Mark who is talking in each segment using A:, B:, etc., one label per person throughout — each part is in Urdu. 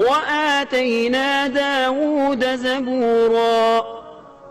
A: وَآتَيْنَا دَاوُودَ زَبُورًا,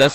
B: 10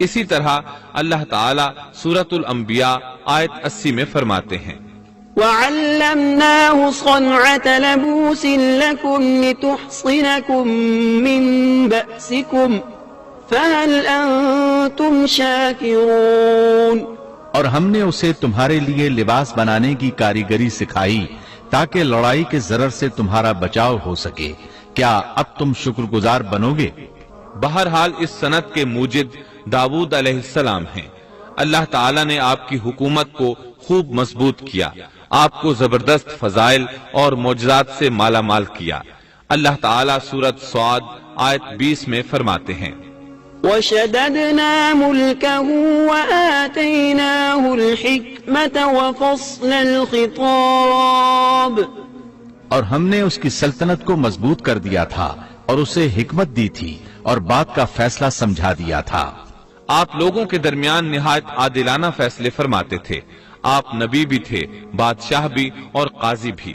B: اسی طرح اللہ تعالی سورۃ الانبیاء آیت 80 میں فرماتے ہیں
A: وَعَلَّمْنَاهُ صَنْعَةَ لَبُوسٍ لَكُمْ لِتُحْصِنَكُمْ مِنْ بَأْسِكُمْ فَهَلْ أَنْتُمْ شَاكِرُونَ
C: اور ہم نے اسے تمہارے لیے لباس بنانے کی کاریگری سکھائی تاکہ لڑائی کے ضرر سے تمہارا بچاؤ ہو سکے، کیا اب تم شکر گزار بنو گے؟
B: بہرحال اس صنعت کے موجد داؤد علیہ السلام ہیں۔ اللہ تعالیٰ نے آپ کی حکومت کو خوب مضبوط کیا، آپ کو زبردست فضائل اور معجزات سے مالا مال کیا۔ اللہ تعالیٰ سورۃ صاد آیت 20 میں فرماتے ہیں
A: وَشَدَدْنَا مُلْكَهُ وَآتَيْنَاهُ الْحِكْمَةَ وَفَصْلَ الْخِطَابِ،
C: اور ہم نے اس کی سلطنت کو مضبوط کر دیا تھا اور اسے حکمت دی تھی اور بات کا فیصلہ سمجھا دیا تھا۔
B: آپ لوگوں کے درمیان نہایت عادلانہ فیصلے فرماتے تھے۔ آپ نبی بھی تھے، بادشاہ بھی اور قاضی بھی۔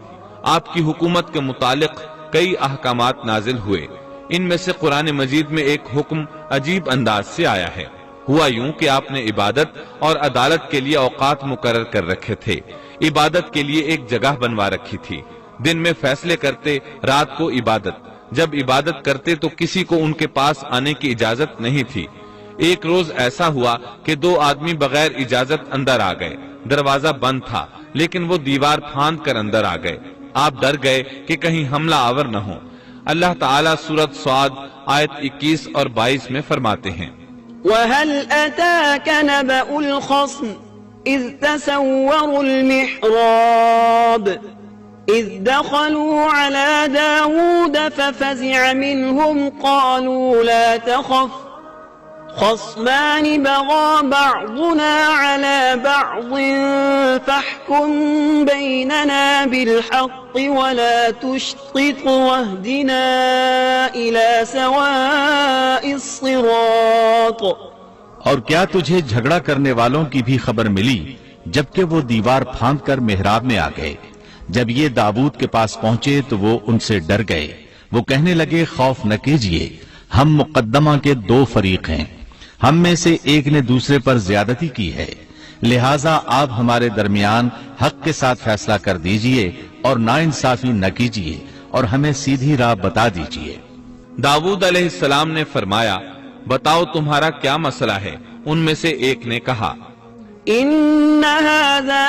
B: آپ کی حکومت کے متعلق کئی احکامات نازل ہوئے، ان میں سے قرآن مجید میں ایک حکم عجیب انداز سے آیا ہے۔ ہوا یوں کہ آپ نے عبادت اور عدالت کے لیے اوقات مقرر کر رکھے تھے۔ عبادت کے لیے ایک جگہ بنوا رکھی تھی، دن میں فیصلے کرتے، رات کو عبادت۔ جب عبادت کرتے تو کسی کو ان کے پاس آنے کی اجازت نہیں تھی۔ ایک روز ایسا ہوا کہ 2 آدمی بغیر اجازت اندر آ گئے۔ دروازہ بند تھا لیکن وہ دیوار پھاند کر اندر آ گئے۔ آپ ڈر گئے کہ کہیں حملہ آور نہ ہو۔ اللہ تعالیٰ سورۃ صاد آیت 21 اور 22 میں فرماتے ہیں
A: وَهَلْ أَتَاكَ نَبَأُ الْخَصْمِ إِذْ تَسَوَّرُوا الْمِحْرَابَ إِذْ دَخَلُوا عَلَى دَاوُودَ فَفَزِعَ مِنْهُمْ قَالُوا لَا تَخَفْ خَصْمَانِ بَغَى بَعْضُنَا عَلَى بَعْضٍ فَاحْكُم بَيْنَنَا بِالْحَقِّ وَلَا تُشْطِطْ وَاهْدِنَا إِلَى سَوَاءِ الصِّرَاطِ۔
C: اور کیا تجھے جھگڑا کرنے والوں کی بھی خبر ملی جبکہ وہ دیوار پھاند کر محراب میں آ گئے؟ جب یہ داؤد کے پاس پہنچے تو وہ ان سے ڈر گئے۔ وہ کہنے لگے خوف نہ کیجیے، ہم مقدمہ کے 2 فریق ہیں، ہم میں سے ایک نے دوسرے پر زیادتی کی ہے، لہٰذا آپ ہمارے درمیان حق کے ساتھ فیصلہ کر دیجئے اور ناانصافی نہ کیجیے اور ہمیں سیدھی راہ بتا دیجئے۔
B: داؤد علیہ السلام نے فرمایا بتاؤ تمہارا کیا مسئلہ ہے؟ ان میں سے ایک نے کہا
A: إن هذا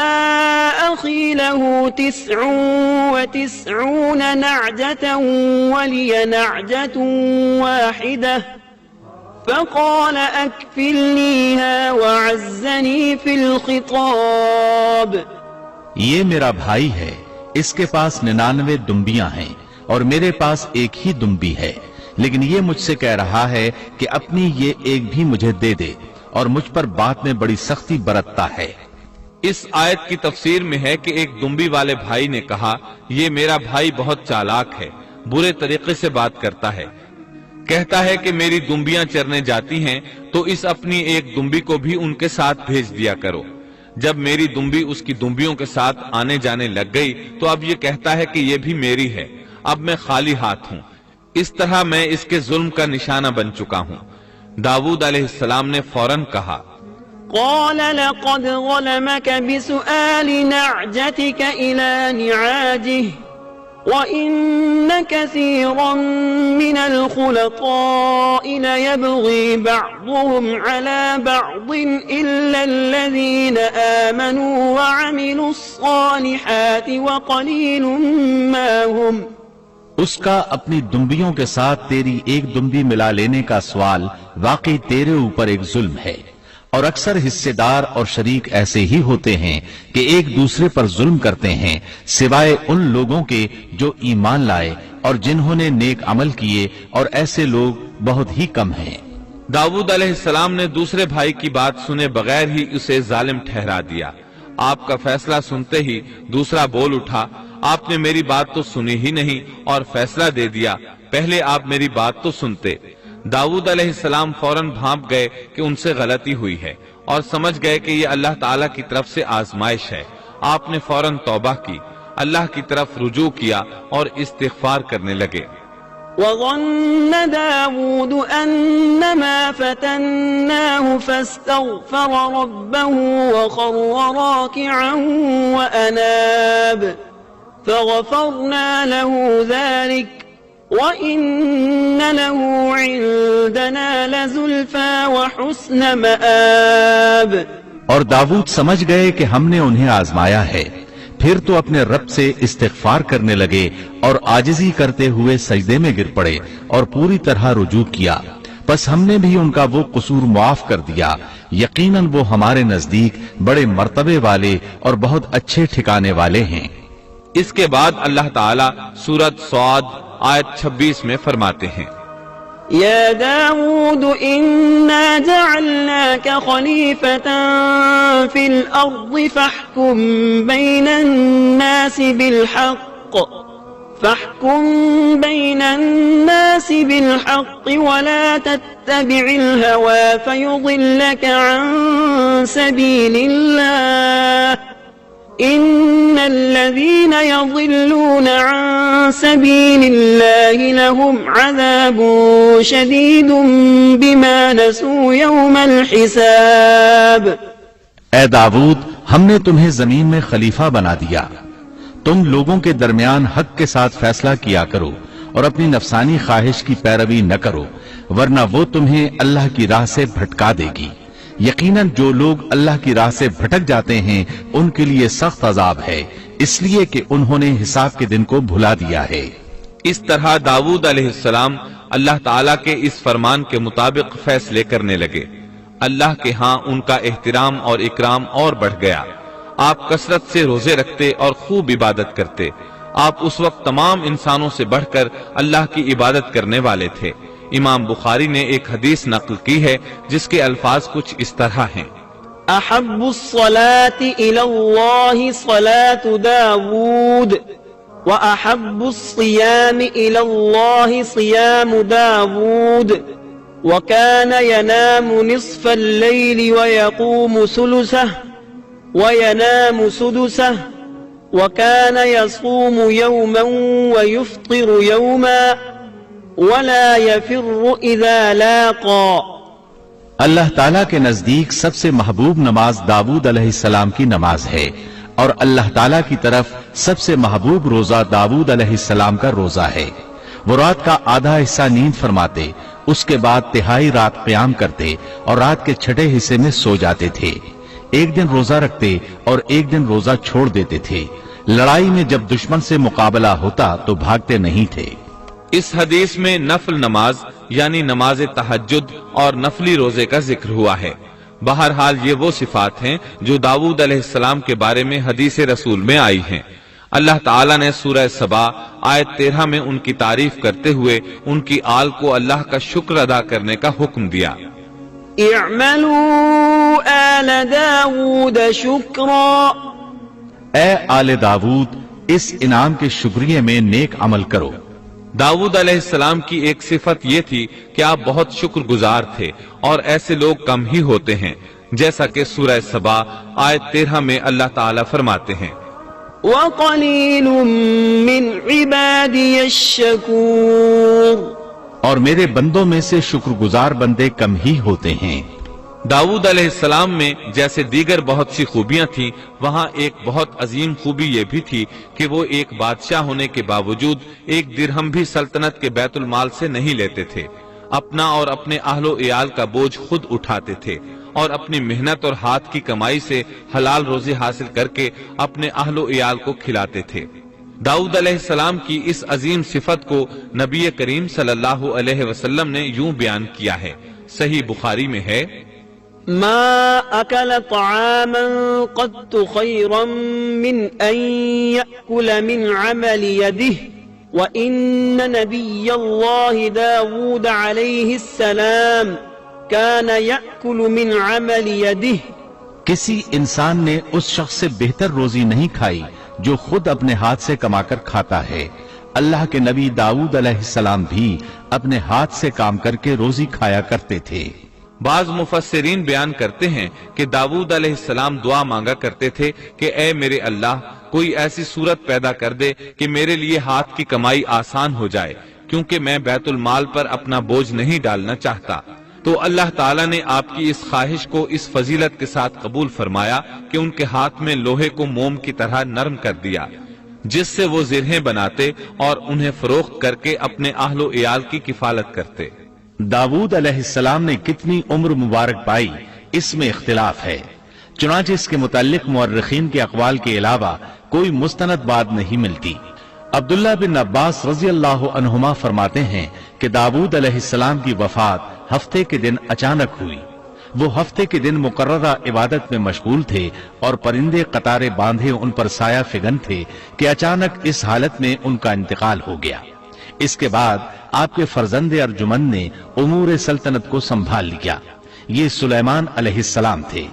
A: أخي له 99 نعجة ولي نعجة واحدة فقال أكفلنيها وعزني في الخطاب۔
C: یہ میرا بھائی ہے، اس کے پاس 99 دمبیاں ہیں اور میرے پاس ایک ہی دمبی ہے، لیکن یہ مجھ سے کہہ رہا ہے کہ اپنی یہ ایک بھی مجھے دے دے اور مجھ پر بات میں بڑی سختی برتتا ہے۔
B: اس آیت کی تفسیر میں ہے کہ ایک دمبی والے بھائی نے کہا یہ میرا بھائی بہت چالاک ہے، برے طریقے سے بات کرتا ہے، کہتا ہے کہ میری دمبیاں چرنے جاتی ہیں تو اس اپنی ایک دمبی کو بھی ان کے ساتھ بھیج دیا کرو۔ جب میری دمبی اس کی دمبیوں کے ساتھ آنے جانے لگ گئی تو اب یہ کہتا ہے کہ یہ بھی میری ہے، اب میں خالی ہاتھ ہوں۔ اس طرح میں اس کے ظلم کا نشانہ بن چکا ہوں۔ داؤد علیہ السلام نے فوراً کہا
A: قال لقد ظلمك بسؤال نعجتك إلى نعاجه وَإِنَّ كَثِيرًا مِنَ الْخُلَطَاءِ لَيَبْغِي بَعْضُهُمْ عَلَى بَعْضٍ إِلَّا الَّذِينَ آمَنُوا وَعَمِلُوا الصَّالِحَاتِ وَقَلِيلٌ مَا هُمْ۔
C: اس کا اپنی دمبیوں کے ساتھ تیری ایک دمبی ملا لینے کا سوال واقعی تیرے اوپر ایک ظلم ہے، اور اکثر حصے دار اور شریک ایسے ہی ہوتے ہیں کہ ایک دوسرے پر ظلم کرتے ہیں، سوائے ان لوگوں کے جو ایمان لائے اور جنہوں نے نیک عمل کیے، اور ایسے لوگ بہت ہی کم ہیں۔
B: داؤد علیہ السلام نے دوسرے بھائی کی بات سنے بغیر ہی اسے ظالم ٹھہرا دیا۔ آپ کا فیصلہ سنتے ہی دوسرا بول اٹھا آپ نے میری بات تو سنی ہی نہیں اور فیصلہ دے دیا، پہلے آپ میری بات تو سنتے۔ داؤد علیہ السلام فوراً بھانپ گئے کہ ان سے غلطی ہوئی ہے اور سمجھ گئے کہ یہ اللہ تعالیٰ کی طرف سے آزمائش ہے۔ آپ نے فوراً توبہ کی، اللہ کی طرف رجوع کیا اور استغفار کرنے لگے۔
A: وظن داود أنما فتناه فاستغفر ربه وخر راكعا وأناب فغفرنا له ذلك وإن له عندنا لزلفى وحسن مآب۔
C: اور داود سمجھ گئے کہ ہم نے انہیں آزمایا ہے، پھر تو اپنے رب سے استغفار کرنے لگے اور عاجزی کرتے ہوئے سجدے میں گر پڑے اور پوری طرح رجوع کیا، پس ہم نے بھی ان کا وہ قصور معاف کر دیا، یقیناً وہ ہمارے نزدیک بڑے مرتبے والے اور بہت اچھے ٹھکانے والے ہیں۔
B: اس کے بعد اللہ تعالیٰ سورۃ صاد آیت 26 میں فرماتے ہیں،
A: يا داود إنا جعلناك خليفة في الأرض فاحكم بين الناس بالحق ولا تتبع الهوى فيضلك عن سبيل الله إن الذين يضلون عن سبيل الله لهم عذاب شديد بما نسوا يوم الحساب۔
C: اے داود، ہم نے تمہیں زمین میں خلیفہ بنا دیا، تم لوگوں کے درمیان حق کے ساتھ فیصلہ کیا کرو اور اپنی نفسانی خواہش کی پیروی نہ کرو، ورنہ وہ تمہیں اللہ کی راہ سے بھٹکا دے گی۔ یقیناً جو لوگ اللہ کی راہ سے بھٹک جاتے ہیں ان کے لیے سخت عذاب ہے، اس لیے کہ انہوں نے حساب کے دن کو بھلا دیا ہے۔
B: اس طرح داود علیہ السلام اللہ تعالیٰ کے اس فرمان کے مطابق فیصلے کرنے لگے۔ اللہ کے ہاں ان کا احترام اور اکرام اور بڑھ گیا۔ آپ کثرت سے روزے رکھتے اور خوب عبادت کرتے۔ آپ اس وقت تمام انسانوں سے بڑھ کر اللہ کی عبادت کرنے والے تھے۔ امام بخاری نے ایک حدیث نقل کی ہے جس کے الفاظ کچھ اس طرح ہیں،
A: احب الصلاة الى اللہ صلاة داود واحب الصيام الى اللہ صيام داود وكان ينام نصف الليل ويقوم ثلثه وينام سدسه وكان يصوم يوما ويفطر يوما ولا يفر اذا لاقى۔
C: اللہ تعالیٰ کے نزدیک سب سے محبوب نماز داود علیہ السلام کی نماز ہے، اور اللہ تعالیٰ کی طرف سب سے محبوب روزہ داود علیہ السلام کا روزہ ہے۔ وہ رات کا آدھا حصہ نیند فرماتے، اس کے بعد تہائی رات قیام کرتے اور رات کے چھٹے حصے میں سو جاتے تھے۔ ایک دن روزہ رکھتے اور ایک دن روزہ چھوڑ دیتے تھے۔ لڑائی میں جب دشمن سے مقابلہ ہوتا تو بھاگتے نہیں تھے۔
B: اس حدیث میں نفل نماز یعنی نماز تہجد اور نفلی روزے کا ذکر ہوا ہے۔ بہرحال یہ وہ صفات ہیں جو داود علیہ السلام کے بارے میں حدیث رسول میں آئی ہیں۔ اللہ تعالیٰ نے سورہ سبا آیت 13 میں ان کی تعریف کرتے ہوئے ان کی آل کو اللہ کا شکر ادا کرنے کا حکم دیا۔
A: اعملوا آل داود شکرا،
C: اے آل داود اس انعام کے شکریہ میں نیک عمل کرو۔
B: داود علیہ السلام کی ایک صفت یہ تھی کہ آپ بہت شکر گزار تھے، اور ایسے لوگ کم ہی ہوتے ہیں، جیسا کہ سورہ سبا آیت 13 میں اللہ تعالیٰ فرماتے ہیں،
A: وَقَلِيلٌ مِّنْ عِبَادِيَ الشَّكُورُ،
C: اور میرے بندوں میں سے شکر گزار بندے کم ہی ہوتے ہیں۔
B: داود علیہ السلام میں جیسے دیگر بہت سی خوبیاں تھیں، وہاں ایک بہت عظیم خوبی یہ بھی تھی کہ وہ ایک بادشاہ ہونے کے باوجود ایک درہم بھی سلطنت کے بیت المال سے نہیں لیتے تھے۔ اپنا اور اپنے اہل و عیال کا بوجھ خود اٹھاتے تھے، اور اپنی محنت اور ہاتھ کی کمائی سے حلال روزی حاصل کر کے اپنے اہل و عیال کو کھلاتے تھے۔ داؤد علیہ السلام کی اس عظیم صفت کو نبی کریم صلی اللہ علیہ وسلم نے یوں بیان کیا ہے۔ صحیح بخاری میں ہے،
A: ما اکل طعاما قط خيرا من ان يأكل من عمل يده وان نبي الله داود عليه السلام كان يأكل من عمل يده۔
C: کسی انسان نے اس شخص سے بہتر روزی نہیں کھائی جو خود اپنے ہاتھ سے کما کر کھاتا ہے۔ اللہ کے نبی داؤد علیہ السلام بھی اپنے ہاتھ سے کام کر کے روزی کھایا کرتے تھے۔
B: بعض مفسرین بیان کرتے ہیں کہ داؤد علیہ السلام دعا مانگا کرتے تھے کہ اے میرے اللہ، کوئی ایسی صورت پیدا کر دے کہ میرے لیے ہاتھ کی کمائی آسان ہو جائے، کیونکہ میں بیت المال پر اپنا بوجھ نہیں ڈالنا چاہتا۔ تو اللہ تعالیٰ نے آپ کی اس خواہش کو اس فضیلت کے ساتھ قبول فرمایا کہ ان کے ہاتھ میں لوہے کو موم کی طرح نرم کر دیا، جس سے وہ زرہیں بناتے اور انہیں فروخت کر کے اپنے اہل و عیال کی کفالت کرتے۔
C: داؤد علیہ السلام نے کتنی عمر مبارک پائی، اس میں اختلاف ہے، چنانچہ اس کے متعلق مورخین کے اقوال کے علاوہ کوئی مستند بات نہیں ملتی۔ عبداللہ بن عباس رضی اللہ عنہما فرماتے ہیں کہ داؤد علیہ السلام کی وفات ہفتے کے دن اچانک ہوئی۔ وہ ہفتے کے دن مقررہ عبادت میں مشغول تھے اور پرندے قطارے باندھے ان پر سایہ فگن تھے کہ اچانک اس حالت میں ان کا انتقال ہو گیا۔ اس کے بعد آپ کے فرزند ارجمند نے امور سلطنت کو سنبھال لیا۔ یہ سلیمان علیہ السلام تھے۔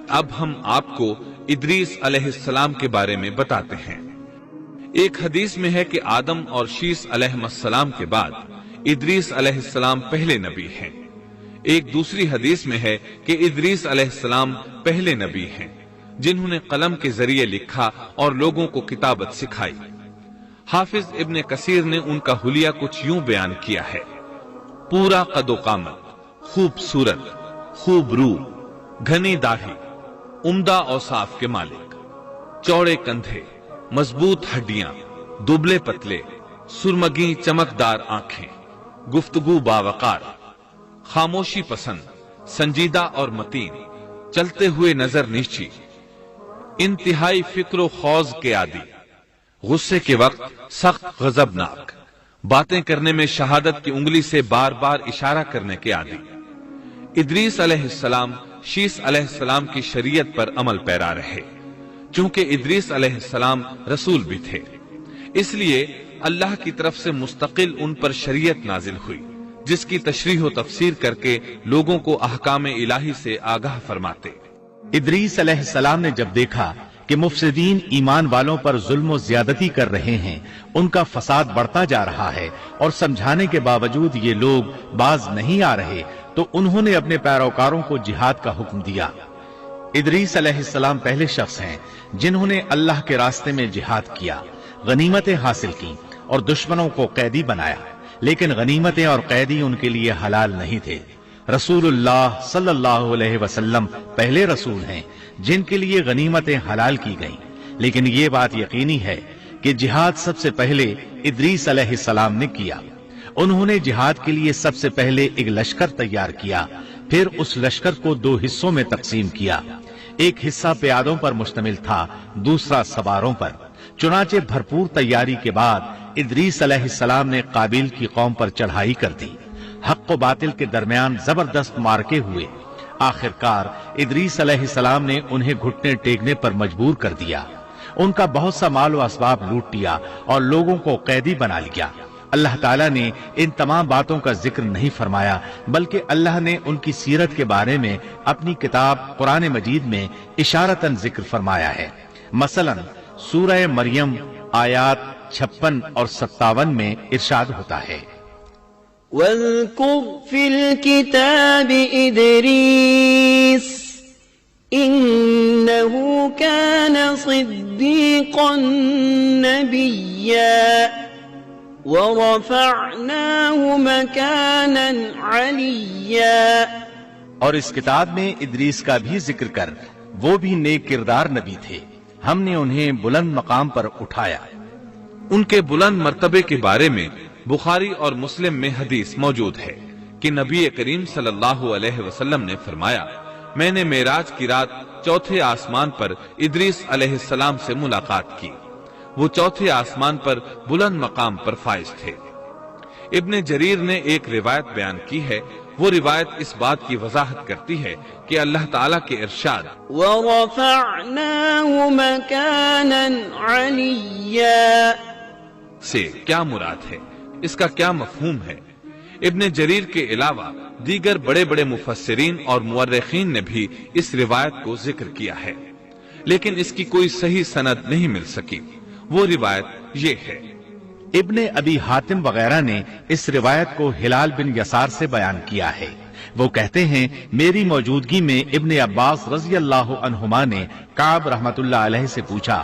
B: اب ہم آپ کو ادریس علیہ السلام کے بارے میں بتاتے ہیں۔ ایک حدیث میں ہے کہ آدم اور شیس علیہ السلام کے بعد ادریس علیہ السلام پہلے نبی ہیں۔ ایک دوسری حدیث میں ہے کہ ادریس علیہ السلام پہلے نبی ہیں جنہوں نے قلم کے ذریعے لکھا اور لوگوں کو کتابت سکھائی۔ حافظ ابن کثیر نے ان کا حلیہ کچھ یوں بیان کیا ہے: پورا قد و قامت، خوبصورت، خوب روح، گھنی داڑھی، عمدہ اوصاف کے مالک، چوڑے کندھے، مضبوط ہڈیاں، دبلے پتلے، سرمگی چمکدار آنکھیں، گفتگو باوقار، خاموشی پسند، سنجیدہ اور متین، چلتے ہوئے نظر نیچی، انتہائی فکر و خوض کے عادی، غصے کے وقت سخت غضبناک، باتیں کرنے میں شہادت کی انگلی سے بار بار اشارہ کرنے کے عادی۔ ادریس علیہ السلام شیس علیہ السلام کی شریعت پر عمل پیرا رہے، چونکہ ادریس علیہ السلام رسول بھی تھے، اس لیے اللہ کی طرف سے مستقل ان پر شریعت نازل ہوئی، جس کی تشریح و تفسیر کر کے لوگوں کو احکام الہی سے آگاہ فرماتے۔
C: ادریس علیہ السلام نے جب دیکھا کہ مفسدین ایمان والوں پر ظلم و زیادتی کر رہے ہیں، ان کا فساد بڑھتا جا رہا ہے اور سمجھانے کے باوجود یہ لوگ باز نہیں آ رہے، تو انہوں نے اپنے پیروکاروں کو جہاد کا حکم دیا۔ ادریس علیہ السلام پہلے شخص ہیں جنہوں نے اللہ کے راستے میں جہاد کیا، غنیمتیں حاصل کی اور دشمنوں کو قیدی بنایا، لیکن غنیمتیں اور قیدی ان کے لیے حلال نہیں تھے۔ رسول اللہ صلی اللہ علیہ وسلم پہلے رسول ہیں جن کے لیے غنیمتیں حلال کی گئیں، لیکن یہ بات یقینی ہے کہ جہاد سب سے پہلے ادریس علیہ السلام نے کیا۔ انہوں نے جہاد کے لیے سب سے پہلے ایک لشکر تیار کیا، پھر اس لشکر کو دو حصوں میں تقسیم کیا۔ ایک حصہ پیادوں پر مشتمل تھا، دوسرا سواروں پر۔ چنانچہ بھرپور تیاری کے بعد ادریس علیہ السلام نے قابیل کی قوم پر چڑھائی کر دی۔ حق و باطل کے درمیان زبردست مارکے ہوئے۔ آخرکار ادریس علیہ السلام نے انہیں گھٹنے ٹیکنے پر مجبور کر دیا، ان کا بہت سا مال و اسباب لوٹ لیا اور لوگوں کو قیدی بنا لیا۔ اللہ تعالیٰ نے ان تمام باتوں کا ذکر نہیں فرمایا، بلکہ اللہ نے ان کی سیرت کے بارے میں اپنی کتاب قرآن مجید میں اشارتاً ذکر فرمایا ہے۔ مثلا سورہ مریم آیات 56 اور 57 میں ارشاد ہوتا ہے:
A: واذكر في الكتاب إدريس إنه كان صديقا نبيا ورفعناه مكانا عليا۔
C: اور اس کتاب میں ادریس کا بھی ذکر کر، وہ بھی نیک کردار نبی تھے، ہم نے انہیں بلند مقام پر اٹھایا۔
B: ان کے بلند مرتبے کے بارے میں بخاری اور مسلم میں حدیث موجود ہے کہ نبی کریم صلی اللہ علیہ وسلم نے فرمایا، میں نے معراج کی رات چوتھے آسمان پر ادریس علیہ السلام سے ملاقات کی، وہ چوتھے آسمان پر بلند مقام پر فائز تھے۔ ابن جریر نے ایک روایت بیان کی ہے، وہ روایت اس بات کی وضاحت کرتی ہے کہ اللہ تعالیٰ کے ارشاد
A: وَرَفَعْنَاهُ مَكَانًا عَلِيًّا
B: سے کیا مراد ہے، اس کا کیا مفہوم ہے۔ ابن جریر کے علاوہ دیگر بڑے بڑے مفسرین اور مورخین نے بھی اس روایت کو ذکر کیا ہے، لیکن اس کی کوئی صحیح سند نہیں مل سکی۔ وہ روایت یہ ہے۔
C: ابن ابی حاتم وغیرہ نے اس روایت کو ہلال بن یسار سے بیان کیا ہے۔ وہ کہتے ہیں، میری موجودگی میں ابن عباس رضی اللہ عنہما نے کعب رحمت اللہ علیہ سے پوچھا،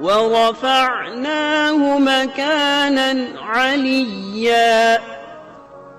A: وَرَفَعْنَاهُ مَكَانًا عَلِيًّا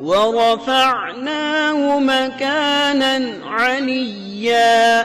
A: وَرَفَعْنَاهُ مَكَانًا عَلِيًّا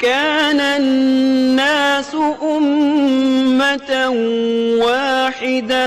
A: كَانَ النَّاسُ أُمَّةً وَاحِدَةً